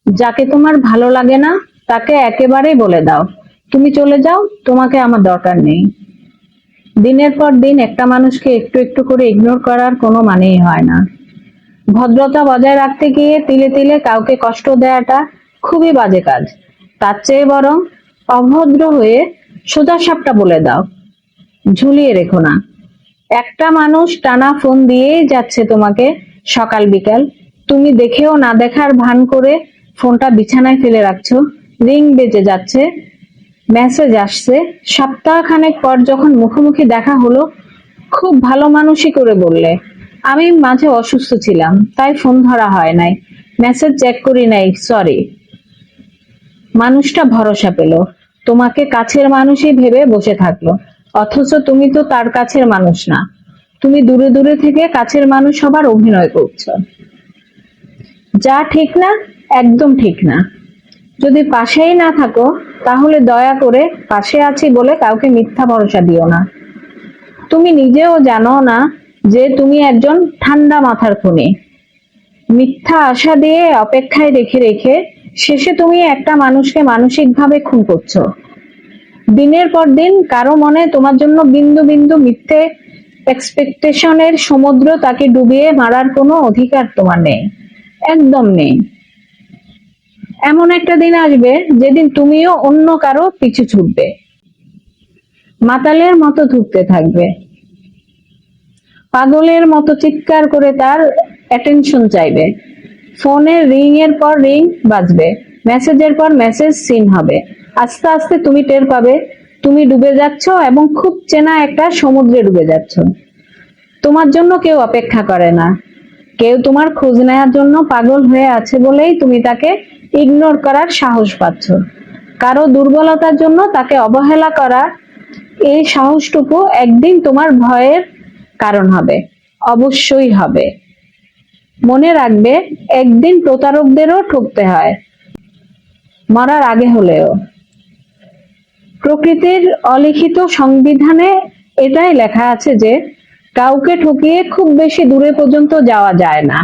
যাকে তোমার ভালো লাগে না তাকে একেবারেই বলে দাও, তুমি চলে যাও, তোমাকে আমার দরকার নেই। দিনের পর দিন একটা মানুষকে একটু একটু করে ইগনোর করার কোনো মানেই হয় না। ভদ্রতা বজায় রাখতে গিয়ে তিলে তিলে কাউকে কষ্ট দেওয়াটা খুবই বাজে কাজ। তার চেয়ে বরং অভদ্র হয়ে সোজাসাপটা বলে দাও, ঝুলিয়ে রেখো না। একটা মানুষ টানা ফোন দিয়েই যাচ্ছে তোমাকে সকাল বিকাল, তুমি দেখেও না দেখার ভান করে ফোনটা বিছানায় ফেলে রাখছো। রিং বেজে যাচ্ছে, মেসেজ আসছে, সপ্তাহখানেক পর যখন মুখোমুখি দেখা হলো খুব ভালো মানুষই করে বললে, আমি মাঝে অসুস্থ ছিলাম তাই ফোন ধরা হয় নাই, মেসেজ চেক করি নাই, সরি। মানুষটা ভরসা পেল, তোমাকে কাছের মানুষই ভেবে বসে থাকলো, অথচ তুমি তো তার কাছের মানুষ না। তুমি দূরে দূরে থেকে কাছের মানুষ হবার অভিনয় করছো। যা ঠিক না, একদম ঠিক না। যদি পাশেই না থাকো তাহলে দয়া করে পাশে আছি বলে কাউকে মিথ্যা ভরসা দিও না। তুমি নিজেও জানো না যে তুমি একজন ঠান্ডা মাথার খুনি। মিথ্যা আশা দিয়ে অপেক্ষায় রেখে রেখে শেষে তুমি একটা মানুষকে মানসিকভাবে খুন করছো। দিনের পর দিন কারো মনে তোমার জন্য বিন্দু বিন্দু মিথ্যে এক্সপেকটেশনের সমুদ্র, তাকে ডুবিয়ে মারার কোনো অধিকার তোমার নেই, একদম নেই। এমন একটা দিন আসবে যেদিন তুমিও অন্য কারো পিছু ছুটবে, মাতালের মতো ধুঁকতে থাকবে, পাগলের মতো চিৎকার করে তার অ্যাটেনশন চাইবে। ফোনের রিং এর পর রিং বাজবে, মেসেজের পর মেসেজ সিন হবে। আস্তে আস্তে তুমি টের পাবে তুমি ডুবে যাচ্ছ এবং খুব চেনা একটা সমুদ্রে ডুবে যাচ্ছ। তোমার জন্য কেউ অপেক্ষা করে না, কেউ তোমার খোঁজ নেওয়ার জন্য পাগল হয়ে আছে বলেই তুমি তাকে ইগনোর করার সাহস পাচ্ছ। কারো দুর্বলতার জন্য তাকে অবহেলা করা, এই সাহসটুকু একদিন তোমার ভয়ের কারণ হবে, অবশ্যই হবে। মনে রাখবে, একদিন প্রতারকদেরও ঠকতে হয়, মরার আগে হলেও। প্রকৃতির অলিখিত সংবিধানে এটাই লেখা আছে যে কাউকে ঠকিয়ে খুব বেশি দূরে পর্যন্ত যাওয়া যায় না।